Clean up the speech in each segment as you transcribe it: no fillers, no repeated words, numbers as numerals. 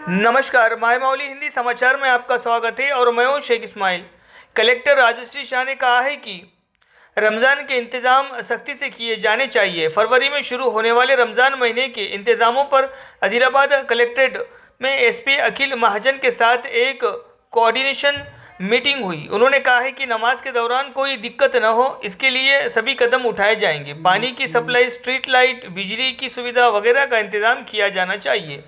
नमस्कार, माय मौली हिंदी समाचार में आपका स्वागत है और मैं हूं शेख इस्माइल। कलेक्टर राजश्री शाह ने कहा है कि रमज़ान के इंतज़ाम सख्ती से किए जाने चाहिए। फरवरी में शुरू होने वाले रमज़ान महीने के इंतज़ामों पर आदिलाबाद कलेक्ट्रेट में एसपी अखिल महाजन के साथ एक कोऑर्डिनेशन मीटिंग हुई। उन्होंने कहा है कि नमाज के दौरान कोई दिक्कत न हो, इसके लिए सभी कदम उठाए जाएंगे। पानी की सप्लाई, स्ट्रीट लाइट, बिजली की सुविधा वगैरह का इंतज़ाम किया जाना चाहिए।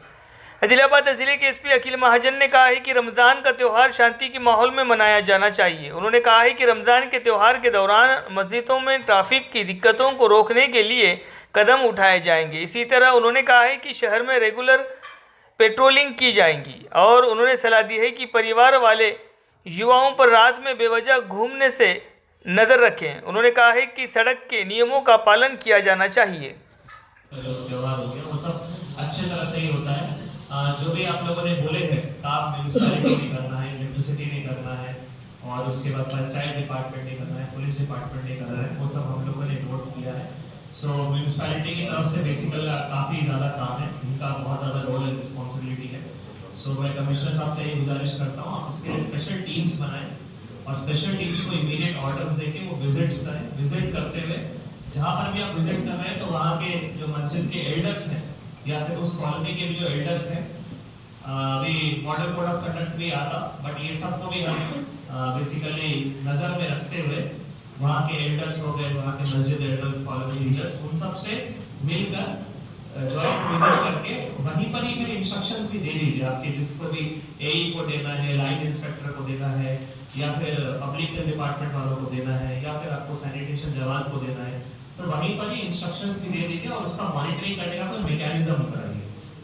आदिलाबाद जिले के एसपी अखिल महाजन ने कहा है कि रमज़ान का त्यौहार शांति के माहौल में मनाया जाना चाहिए। उन्होंने कहा है कि रमज़ान के त्यौहार के दौरान मस्जिदों में ट्रैफिक की दिक्कतों को रोकने के लिए कदम उठाए जाएंगे। इसी तरह उन्होंने कहा है कि शहर में रेगुलर पेट्रोलिंग की जाएगी और उन्होंने सलाह दी है कि परिवार वाले युवाओं पर रात में बेवजह घूमने से नज़र रखें। उन्होंने कहा है कि सड़क के नियमों का पालन किया जाना चाहिए। व्यवहार हो गया वो सब अच्छे तरह से ही होता है। जो भी आप लोगों ने बोले थे काम म्यूनिसिपैलिटी नहीं करना है, इलेक्ट्रिसिटी नहीं करना है और उसके बाद पंचायत डिपार्टमेंट नहीं करना है, पुलिस डिपार्टमेंट नहीं करना है, वो सब हम लोगों ने नोट किया है। सो म्यूनिसिपैलिटी की तरफ से बेसिकली काफ़ी ज़्यादा काम है, उनका बहुत ज़्यादा रोल एंड रिस्पॉन्सिबिलिटी है। सो मैं कमिश्नर साहब से यही गुजारिश करता हूँ आप उसके लिए स्पेशल टीम्स बनाएं और स्पेशल टीम्स को इमीडिएट ऑर्डर्स देके वो विजिट्स करें। विजिट करते हुए जहाँ पर भी आप विजिट कर रहे हैं तो वहाँ के जो मस्जिद के एल्डर्स हैं या फिर उस कॉलोनी के भी जो एल्डर्स हैं, अभी मॉडल कोड ऑफ कंडक्ट भी आता, बट ये सबको भी हम बेसिकली नज़र में रखते हुए वहाँ के एल्डर्स हो गए, वहाँ के मस्जिद एल्डर्स, कॉलोनी लीडर्स, उन सब से मिलकर जॉइंट विजिट करके वहीं पर ही फिर इंस्ट्रक्शंस भी दे दीजिए आपके जिसको भी एई को देना है, लाइन इंस्पेक्टर को देना है या फिर पब्लिक डिपार्टमेंट वालों को देना है या फिर आपको सैनिटेशन जवान को देना है, तो वहीं पर ही इंस्ट्रक्शंस भी दे दीजिए और उसका मॉनिटरिंग करने का कोई मैकेनिज्म कराइए।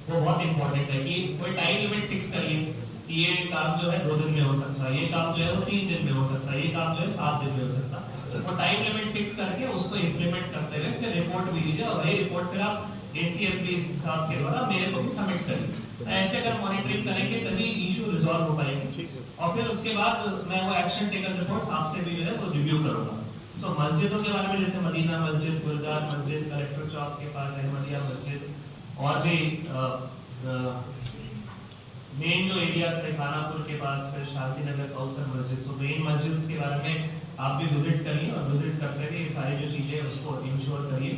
वो बहुत इंपॉर्टेंट है कि कोई टाइम लिमिट फिक्स करिए कि ये काम जो है 2 दिन में हो सकता है, ये काम जो है वो 3 दिन में हो सकता है, ये काम जो है 7 दिन में हो सकता है। वो टाइम लिमिट फिक्स करके उसको इम्प्लीमेंट करते हुए फिर रिपोर्ट भी दीजिए और वही रिपोर्ट फिर आप एसीएमपी साहब के द्वारा मेरे को भी सबमिट करिए। ऐसे अगर मॉनिटरिंग करेंगे तभी इशू रिजॉल्व हो पाएंगे और फिर उसके बाद मैं वो एक्शन टेकन रिपोर्ट्स आपसे भी जो है वो रिव्यू करूंगा। तो मस्जिदों के बारे में जैसे मदीना मस्जिद, गुलजार मस्जिद, कलेक्टर चौक के पास अहमदिया मस्जिद और भी मेन जो एरियाज थे खानापुर के पास, फिर शांति नगर, कौसर मस्जिद, तो मेन मस्जिद के बारे में आप भी विजिट करिए और विजिट करते हुए ये सारी जो चीज़ें उसको इंश्योर करिए।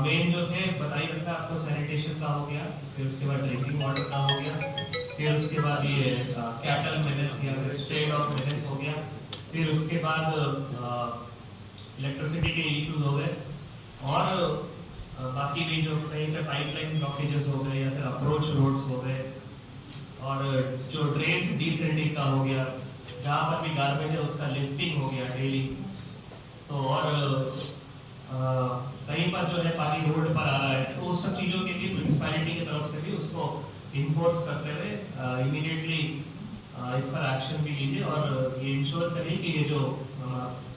मेन जो थे बताइए रखा आपको, सैनिटेशन का हो गया, फिर उसके बाद ड्रिंकिंग वाटर का हो गया, फिर उसके बाद ये कैटल मेनेस या फिर स्टे डॉग मेनेस हो गया, फिर उसके बाद इलेक्ट्रिसिटी के इश्यूज हो गए और बाकी भी जो कहीं से पाइपलाइन ब्लॉकेजेस हो गए या फिर अप्रोच रोड्स हो गए और जो ड्रेन्स डिसेंडिंग का हो गया, जहाँ पर भी गार्बेज है उसका लिफ्टिंग हो गया डेली। तो और कहीं पर जो है पानी रोड पर आ रहा है तो उस सब चीज़ों के लिए म्यूनिसिपैलिटी की तरफ से भी उसको इन्फोर्स करते हुए इमीडिएटली इस पर एक्शन भी लीजिए और ये इंश्योर करिए कि ये जो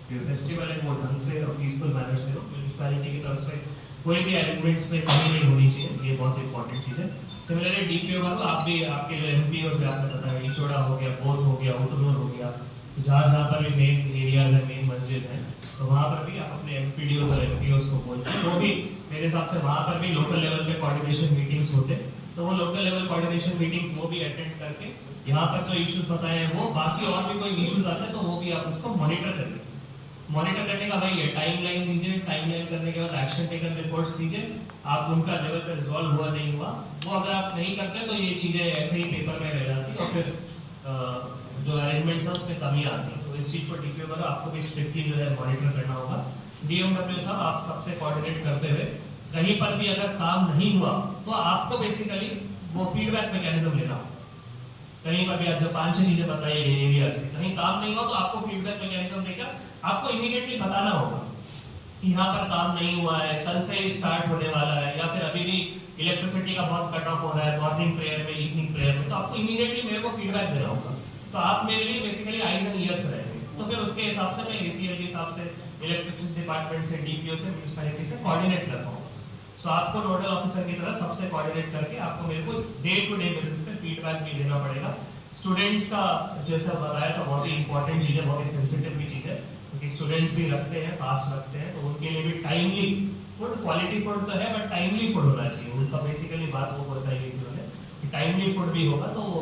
फेस्टिवल है वो ढंग से और पीसफुल मैनर से हो। म्यूनिसिपैलिटी की तरफ से कोई भी एलिमेंट्स में कमी नहीं होनी चाहिए, ये बहुत इंपॉर्टेंट चीज़ है। सिमिलरली डीपीओ वालों आप भी आपके जो एमपीओ से आपने बताया इचोड़ा हो गया, बोध हो गया, उतनूर हो गया, तो जहाँ पर भी मेन एरियाज है, मेन मस्जिद है, तो वहाँ पर भी आप अपने एमपीडीओ और एमपीओ को बोलते हैं। तो भी मेरे हिसाब से वहाँ पर भी लोकल लेवल पे कोऑर्डिनेशन मीटिंग्स होते हैं, तो वो लोकल लेवल कोऑर्डिनेशन मीटिंग्स वो भी अटेंड करके यहाँ पर जो इश्यूज बताए हैं वो, बाकी और भी कोई इश्यूज आते हैं तो वो भी आप उसको मॉनिटर करें। मॉनिटर करने का भाई ये टाइमलाइन दीजिए, टाइमलाइन करने के बाद एक्शन टेकन रिपोर्ट्स दीजिए, आप उनका लेवल पर रिजॉल्व हुआ नहीं हुआ वो अगर आप नहीं करते तो ये चीज़ें ऐसे ही पेपर में रह जाती और फिर जो अरेंजमेंट्स है उसमें कमी आती है। तो इस चीज़ को डीपीओ पर आपको भी स्ट्रिक्टली जो है मॉनिटर करना होगा। डीएमडब्ल्यू साहब आप सबसे कोऑर्डिनेट करते हुए कहीं पर भी अगर काम नहीं हुआ तो आपको बेसिकली वो फीडबैक मैकेनिज्म लेना होगा। कहीं पर भी आप जब 5-6 चीजें बताइए एरिया से कहीं काम नहीं हुआ तो आपको फीडबैक मैकेनिज्म देकर आपको इमीडिएटली बताना होगा कि यहाँ पर काम नहीं हुआ है, कल से ही स्टार्ट होने वाला है या फिर अभी भी इलेक्ट्रिसिटी का बहुत कट ऑफ हो रहा है मॉर्निंग प्रेयर में, इवनिंग प्रेयर में, तो आपको इमीडिएटली मेरे को फीडबैक देना होगा। तो आप मेरे लिए बेसिकली आईज एंड ईयर्स रहेंगे। तो फिर उसके हिसाब से मैं एसीएल के हिसाब से, इलेक्ट्रिसिटी डिपार्टमेंट से, डीपीओ से, म्यूनिसिपैलिटी से कोऑर्डिनेट करता हूँ। तो आपको नोडल ऑफिसर की तरह सबसे कोऑर्डिनेट करके आपको मेरे को डे टू डे बेसिस पे फीडबैक भी देना पड़ेगा। स्टूडेंट्स का जैसा बताया था बहुत ही इंपॉर्टेंट चीज़ है, बहुत ही सेंसिटिव भी चीज़ है क्योंकि स्टूडेंट्स भी रखते हैं, पास रखते हैं, तो उनके लिए भी टाइमली फूड, क्वालिटी फूड तो है बट टाइमली फूड होना चाहिए। उनका बेसिकली बात वो बताई गई उन्होंने कि टाइमली फूड भी होगा तो वो